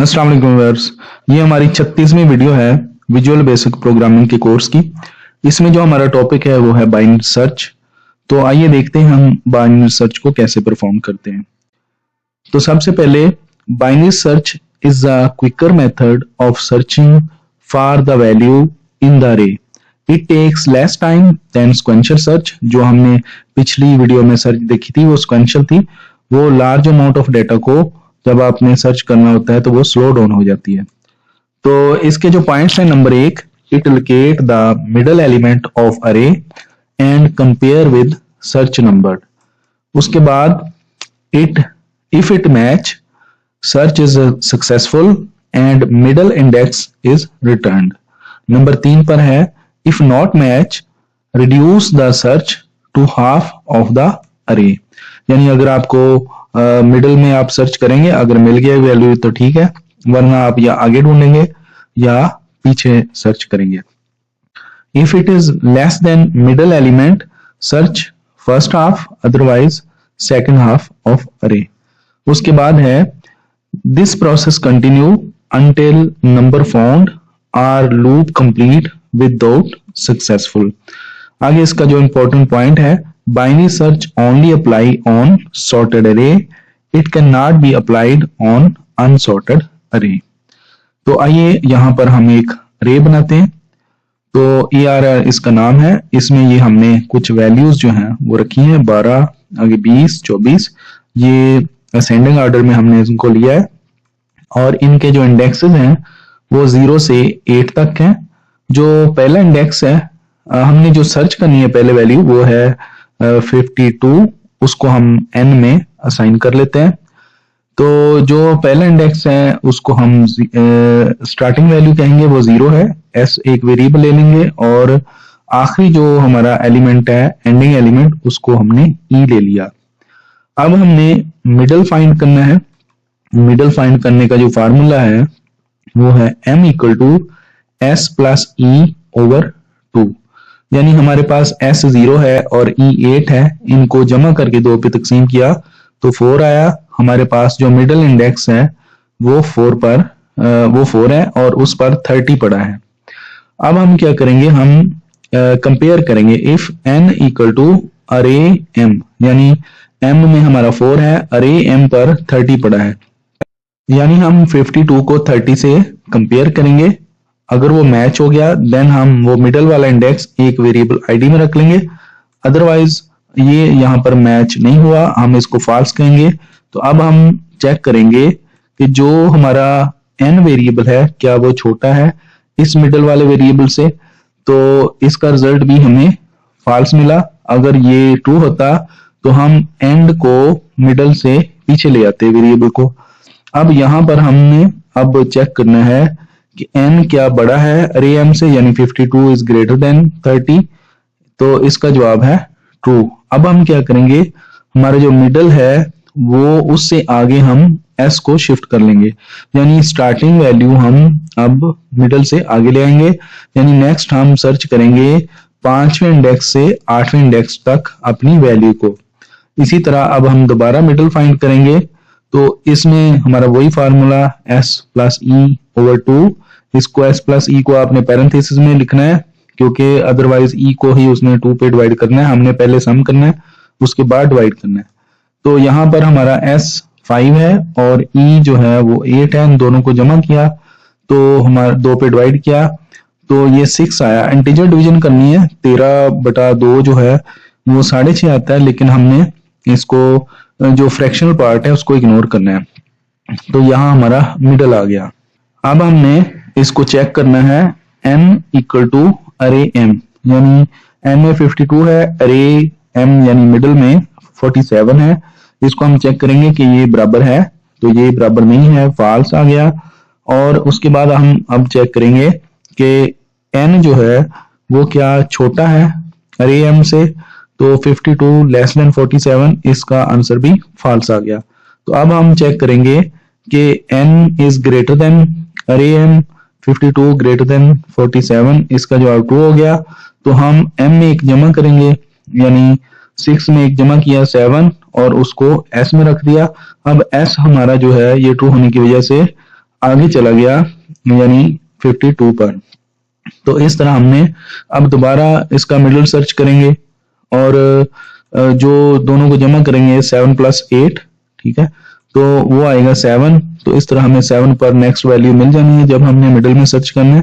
अस्सलाम वालेकुम व्यूअर्स। ये हमारी 36वीं वीडियो है विजुअल बेसिक प्रोग्रामिंग के कोर्स की। इसमें जो हमारा टॉपिक है वो है बाइनरी सर्च। तो आइए देखते हैं हम बाइनरी सर्च को कैसे परफॉर्म करते हैं। तो सबसे पहले binary search is a quicker method of searching for the value in the array. It takes less time than sequential search. जो हमने पिछली वीडियो में सर्च देखी थी वो सिक्वेंशियल थी। वो लार्ज अमाउंट ऑफ डेटा को जब आपने सर्च करना होता है तो वो स्लो डाउन हो जाती है। तो इसके जो पॉइंट्स हैं, नंबर एक, it locate the middle element of array and compare with search number. उसके बाद it if it match search is successful and middle index is returned. Number 3 पर है if not match reduce the search to half of the array. यानी अगर आपको middle में आप search करेंगे, अगर मिल गया वैल्यू तो ठीक है, वरना आप या आगे ढूंढेंगे या पीछे सर्च करेंगे। If it is less than middle element search first half, otherwise second half of अरे। उसके बाद है this process continue until number found or loop complete without successful। आगे इसका जो इंपॉर्टेंट पॉइंट है, binary search only apply on sorted array, it cannot be applied on unsorted array। तो आइए यहाँ पर हम एक अरे बनाते हैं। तो ERR इसका नाम है। इसमें ये हमने कुछ वैल्यूज जो हैं वो रखी हैं, 12, आगे 20, 24। ये असेंडिंग ऑर्डर में हमने इनको लिया है और इनके जो इंडेक्सेस हैं वो 0 से 8 तक हैं। जो पहला इंडेक्स है, हमने जो सर्च करनी है पहले वैल्यू, वो है 52। उसको हम n में असाइन कर लेते हैं। तो जो पहला इंडेक्स है उसको हम स्टार्टिंग वैल्यू कहेंगे, वो 0 है। s एक वेरिएबल ले लेंगे और आखिरी जो हमारा एलिमेंट है, एंडिंग एलिमेंट, उसको हमने e ले लिया। अब हमने मिडल फाइंड करना है। मिडल फाइंड करने का जो फार्मूला है वो है m equal to s plus e over 2। यानी हमारे पास s 0 है और e 8 है, इनको जमा करके 2 पे तकसीम किया तो 4 आया। हमारे पास जो मिडल इंडेक्स है वो 4 है और उस पर 30 पड़ा है। अब हम क्या करेंगे, हम कंपेयर करेंगे। इफ n इक्वल टू अरे m, यानी m में हमारा 4 है, अरे m पर 30 पड़ा है, यानी हम 52 को 30 से कंपेयर करेंगे। अगर वो मैच हो गया देन हम वो मिडल वाला इंडेक्स एक वेरिएबल आईडी में रख लेंगे। अदरवाइज ये यहाँ पर मैच नहीं हुआ, हम इसको फॉल्स कहेंगे। तो अब हम चेक करेंगे कि जो हमारा n वेरिएबल है क्या वो छोटा है इस मिडल वाले वेरिएबल से। तो इसका रिजल्ट भी हमें फॉल्स मिला। अगर ये ट्रू होता तो हम एंड को मिडल से पीछे ले आते वेरिएबल को। अब यहाँ पर हमने अब चेक करना है कि n क्या बड़ा है अरे m से, यानी 52 इज ग्रेटर देन 30। तो इसका जवाब है ट्रू। अब हम क्या करेंगे, हमारा जो मिडल है वो उससे आगे हम s को शिफ्ट कर लेंगे, यानी स्टार्टिंग वैल्यू हम अब मिडल से आगे ले आएंगे। यानी नेक्स्ट हम सर्च करेंगे 5वें इंडेक्स से 8वें इंडेक्स तक अपनी वैल्यू को। इसी तरह अब हम दोबारा मिडल फाइंड करेंगे। तो इसमें हमारा वही formula s plus e over 2। इसको s प्लस e को आपने पैरेंथेसिस में लिखना है क्योंकि अदरवाइज e को ही उसने 2 पे डिवाइड करना है। हमने पहले सम करना है उसके बाद डिवाइड करना है। तो यहाँ पर हमारा s 5 है और e जो है वो 8 है। इन दोनों को जमा किया तो हमारा 2 पे डिवाइड किया तो ये 6 आया। इंटीजर डिवीजन करनी है, 13/2 जो है वो 6.5 आता है, लेकिन हमने इसको जो फ्रैक्शनल पार्ट है उसको इग्नोर करना है। तो यहाँ हमारा मिडल आ गया। अब हमने इसको चेक करना है n इक्वल टू अरे m, यानी n में 52 है, अरे m यानी मिडल में 47 है। इसको हम चेक करेंगे कि ये बराबर है, तो ये बराबर नहीं है, फॉल्स आ गया। और उसके बाद हम अब चेक करेंगे कि n जो है वो क्या छोटा है अरे m से। तो 52 लेस देन 47, इसका आंसर भी फॉल्स आ गया। तो अब हम चेक करेंगे कि n इज ग्रेटर देन अरे m, 52 ग्रेटर देन 47, इसका जवाब ट्रू हो गया। तो हम m में एक जमा करेंगे, यानी 6 में एक जमा किया 7 और उसको s में रख दिया। अब s हमारा जो है ये ट्रू होने की वजह से आगे चला गया यानी 52 पर। तो इस तरह हमने अब दोबारा इसका मिडल सर्च करेंगे और जो दोनों को जमा करेंगे 7 + 8, ठीक है, तो वो आएगा 7। तो इस तरह हमें 7 पर नेक्स्ट वैल्यू मिल जानी है जब हमने मिडल में सर्च करना है,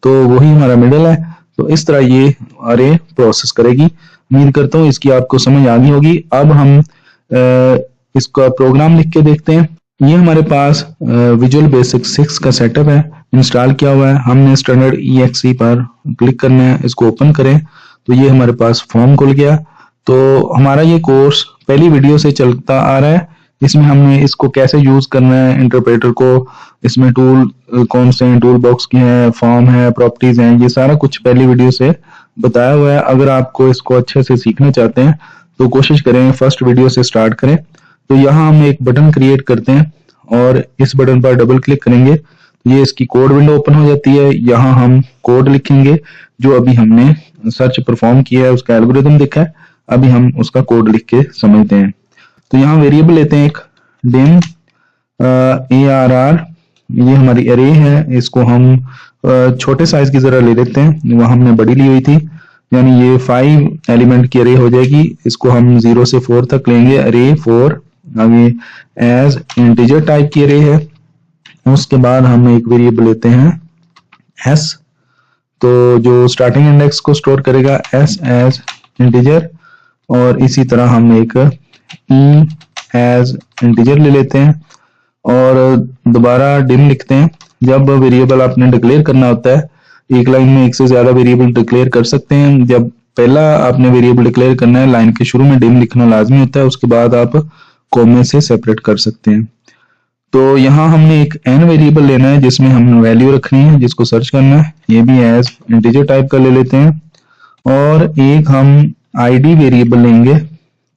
तो वही हमारा मिडल है। तो इस तरह ये अरे प्रोसेस करेगी। उम्मीद करता हूँ इसकी आपको समझ आ गई होगी। अब हम इसका प्रोग्राम लिख के देखते हैं। ये हमारे पास विजुअल बेसिक 6 का सेटअप है, इंस्टॉल किया हुआ है। हमने स्टैंडर्ड EXE पर क्लिक करना है, इसको ओपन करें तो ये हमारे पास फॉर्म खुल गया। तो हमारा ये कोर्स पहली वीडियो से चलता आ रहा है। इसमें हमने इसको कैसे यूज करना है, इंटरप्रेटर को, इसमें टूल कौन से हैं, टूल बॉक्स की है, फॉर्म है, प्रॉपर्टीज हैं, ये सारा कुछ पहली वीडियो से बताया हुआ है। अगर आपको इसको अच्छे से सीखना चाहते हैं तो कोशिश करें फर्स्ट वीडियो से स्टार्ट करें। तो यहाँ हम एक बटन क्रिएट करते हैं और इस बटन पर डबल क्लिक करेंगे तो ये इसकी कोड विंडो ओपन हो जाती है। यहाँ हम कोड लिखेंगे जो अभी हमने सर्च परफॉर्म किया है, उसका एल्गोरिथम देखा है, अभी हम उसका कोड लिख के समझते हैं। तो यहाँ वेरिएबल लेते हैं एक dim ARR, ये हमारी अरे है, इसको हम छोटे साइज की जरा ले लेते हैं, वहां हमने बड़ी ली हुई थी, यानी ये 5 एलिमेंट की अरे हो जाएगी। इसको हम 0 से 4 तक लेंगे, अरे 4। आगे एज इंटीजर टाइप की अरे है। उसके बाद हम एक वेरिएबल लेते हैं s, तो जो स्टार्टिंग इंडेक्स को स्टोर करेगा s एज इंटीजर, और इसी तरह हम एक e एज इंटीजर ले लेते हैं और दोबारा डिम लिखते हैं। जब वेरिएबल आपने डिक्लेयर करना होता है, एक लाइन में एक से ज्यादा वेरिएबल डिक्लेयर कर सकते हैं। जब पहला आपने वेरिएबल डिक्लेयर करना है, लाइन के शुरू में डिम लिखना लाजमी होता है, उसके बाद आप कॉमे से सेपरेट कर सकते हैं। तो यहाँ हमने एक n वेरिएबल लेना है जिसमें हम वैल्यू रखनी है, जिसको सर्च करना है, ये भी एज इंटीजर टाइप का ले लेते हैं। और एक हम id वेरिएबल लेंगे,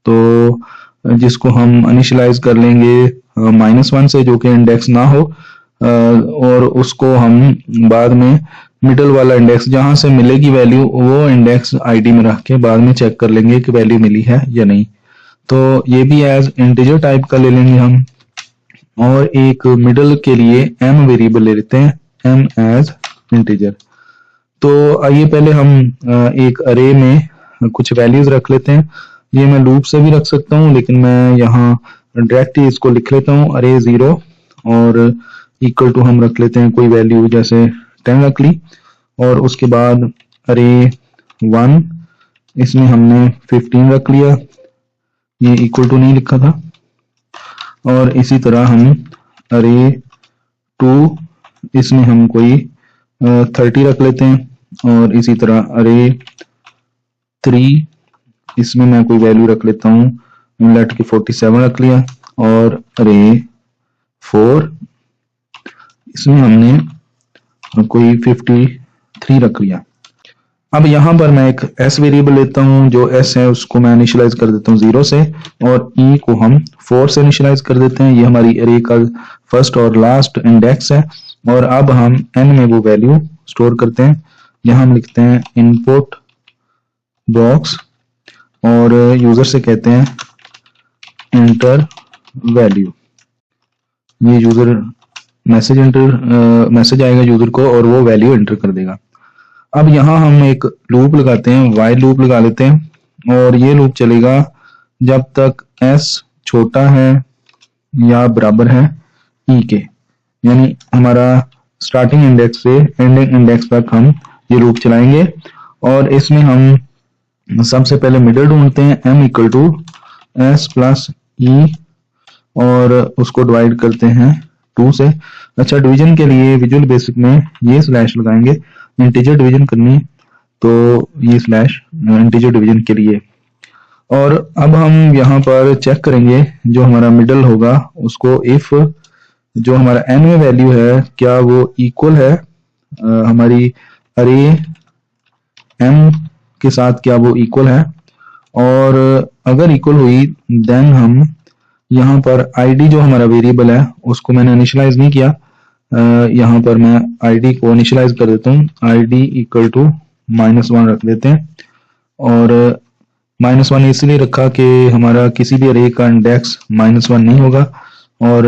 तो जिसको हम इनिशियलाइज कर लेंगे -1 से, जो कि इंडेक्स ना हो, और उसको हम बाद में मिडल वाला इंडेक्स जहां से मिलेगी वैल्यू, वो इंडेक्स आईडी में रख के बाद में चेक कर लेंगे कि वैल्यू मिली है या नहीं। तो ये भी एज इंटीजर टाइप का ले लेंगे हम। और एक मिडल के लिए m वेरिएबल ले लेते हैं, m एज इंटीजर। तो आइए पहले हम एक अरे में कुछ वैल्यूज रख लेते हैं। ये मैं लूप से भी रख सकता हूँ, लेकिन मैं यहाँ डायरेक्ट ही इसको लिख लेता हूँ, अरे 0 और इक्वल टू हम रख लेते हैं कोई वैल्यू, जैसे 10 रख ली। और उसके बाद अरे 1, इसमें हमने 15 रख लिया, ये इक्वल टू नहीं लिखा था। और इसी तरह हम अरे 2, इसमें हम कोई 30 रख लेते हैं। और इसी तरह अरे 3, इसमें मैं कोई वैल्यू रख लेता हूँ, लेट के 47 रख लिया। और अरे 4, इसमें हमने कोई 53 रख लिया। अब यहाँ पर मैं एक s वेरिएबल लेता हूँ, जो s है उसको मैं इनिशियलाइज कर देता हूँ 0 से, और e को हम 4 से इनिशियलाइज कर देते हैं। ये हमारी अरे का फर्स्ट और लास्ट इंडेक्स है। और अब हम n में वो वैल्यू स्टोर करते हैं। यहाँ हम लिखते हैं इनपुट बॉक्स और यूजर से कहते हैं इंटर वैल्यू। ये यूजर मैसेज आएगा यूजर को और वो वैल्यू एंटर कर देगा। अब यहाँ हम एक लूप लगाते हैं, वाइल लूप लगा लेते हैं, और ये लूप चलेगा जब तक s छोटा है या बराबर है e के, यानी हमारा स्टार्टिंग इंडेक्स से एंडिंग इंडेक्स तक हम ये लूप चलाएंगे। और इसमें हम सबसे पहले मिडल ढूंढते हैं, m equal to s plus e, और उसको डिवाइड करते हैं 2 से। अच्छा, डिवीजन के लिए विजुअल बेसिक में ये स्लैश लगाएंगे, इंटीजर डिवीजन करनी है तो ये स्लैश इंटीजर डिवीजन के लिए। और अब हम यहाँ पर चेक करेंगे जो हमारा मिडल होगा उसको, इफ जो हमारा n में वैल्यू है क्या वो इक्वल है हमारी अरे m के साथ, क्या वो इक्वल है। और अगर इक्वल हुई देन हम यहाँ पर id जो हमारा वेरिएबल है उसको मैंने इनिशियलाइज नहीं किया, यहाँ पर मैं id को इनिशियलाइज कर देता हूँ, id इक्वल टू -1 रख देते हैं। और -1 इसलिए रखा कि हमारा किसी भी अरे का इंडेक्स -1 नहीं होगा। और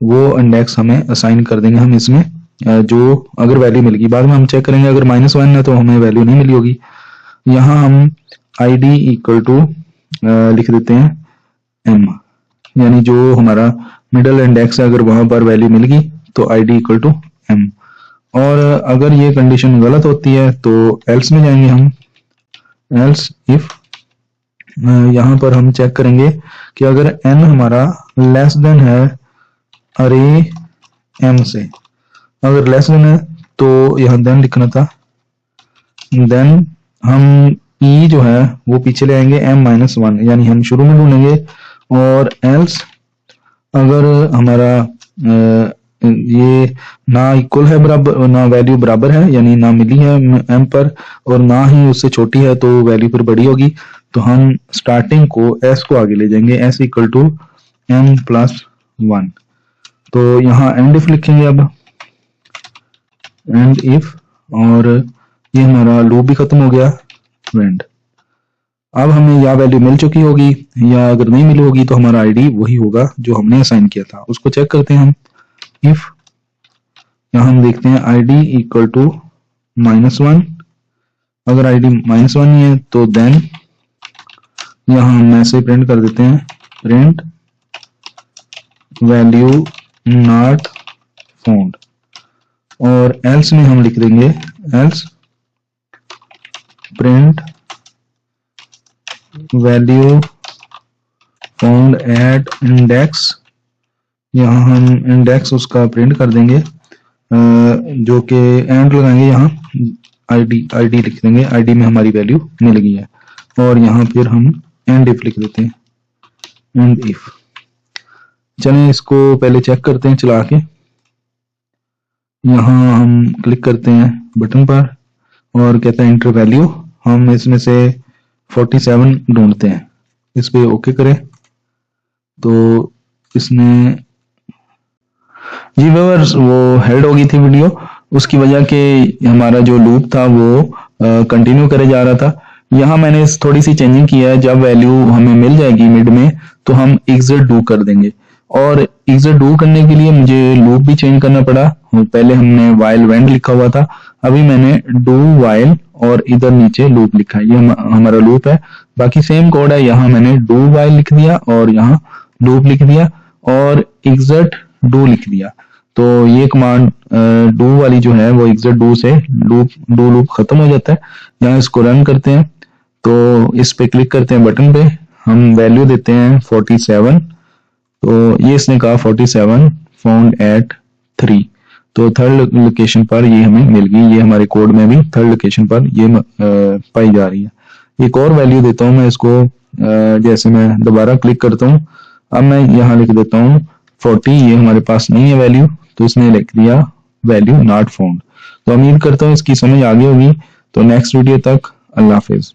वो इंडेक्स हमें असाइन कर देंगे हम इसमें, जो अगर वैल्यू मिलेगी। बाद में हम चेक करेंगे अगर -1 है तो हमें वैल्यू नहीं मिली होगी। यहाँ हम id इक्वल टू लिख देते हैं m, यानी जो हमारा मिडल इंडेक्स है अगर वहां पर वैल्यू मिल गई तो id इक्वल टू m। और अगर ये कंडीशन गलत होती है तो एल्स में जाएंगे हम, एल्स इफ यहाँ पर हम चेक करेंगे कि अगर n हमारा लेस देन है अरे m से, अगर लेस देन है तो यहाँ देन लिखना था, देन हम e जो है वो पीछे ले आएंगे m-1, यानी हम शुरू में ढूंढेंगे। और एल्स अगर हमारा ये ना इक्वल है बराबर, ना वैल्यू बराबर है यानी ना मिली है m पर और ना ही उससे छोटी है तो वैल्यू फिर बड़ी होगी, तो हम स्टार्टिंग को s को आगे ले जाएंगे, s इक्वल टू m+1। तो यहाँ एंड इफ लिखेंगे अब, एंड इफ, और ये हमारा लूप भी खत्म हो गया, एंड। अब हमें या वैल्यू मिल चुकी होगी या अगर नहीं मिली होगी तो हमारा आईडी वही होगा जो हमने असाइन किया था, उसको चेक करते हैं हम। इफ यहाँ हम देखते हैं आईडी इक्वल टू -1, अगर आईडी -1 नहीं है तो देन यहाँ हम ऐसे प्रिंट कर देते हैं, प्रिंट वैल्यू नॉट फाउंड, और एल्स में हम लिख देंगे else print value found at index, यहाँ हम इंडेक्स उसका प्रिंट कर देंगे, जो कि एंड लगाएंगे, यहाँ आईडी लिख देंगे, आईडी में हमारी वैल्यू मिल गई है, और यहाँ फिर हम एंड इफ लिख देते हैं, एंड इफ। चलें इसको पहले चेक करते हैं चला के। यहाँ हम क्लिक करते हैं बटन पर और कहते हैं इंटर वैल्यू, हम इसमें से 47 ढूंढते हैं, इस पे ओके करें तो इसने जी व्यूअर्स वो हेल्ड हो गई थी वीडियो, उसकी वजह के हमारा जो लूप था वो कंटिन्यू करे जा रहा था। यहाँ मैंने थोड़ी सी चेंजिंग की है, जब वैल्यू हमें मिल जाएगी मिड में तो हम एग्जिट डू कर देंगे, और एग्जिट डू करने के लिए मुझे लूप भी चेंज करना पड़ा। पहले हमने वाइल वेंड लिखा हुआ था, अभी मैंने डू वाइल और इधर नीचे लूप लिखा है, ये हमारा लूप है, बाकी सेम कोड है। यहाँ मैंने डू वाइल लिख दिया और यहाँ लूप लिख दिया और एग्जिट डू लिख दिया, तो ये कमांड डू वाली जो है वो एग्जिट डू से डू लूप खत्म हो जाता है। यहाँ इसको रन करते हैं तो इस पे क्लिक करते हैं बटन पे, हम वैल्यू देते हैं 47, तो ये इसने कहा 47 फाउंड एट 3, तो थर्ड लोकेशन पर ये हमें मिल गई, ये हमारे कोड में भी थर्ड लोकेशन पर ये पाई जा रही है। एक और वैल्यू देता हूँ मैं इसको, जैसे मैं दोबारा क्लिक करता हूँ, अब मैं यहाँ लिख देता हूँ 40, ये हमारे पास नहीं है वैल्यू, तो इसने लिख दिया वैल्यू नॉट फाउंड। तो उम्मीद करता हूँ इसकी समझ आ गई होगी। तो नेक्स्ट वीडियो तक अल्लाह हाफिज।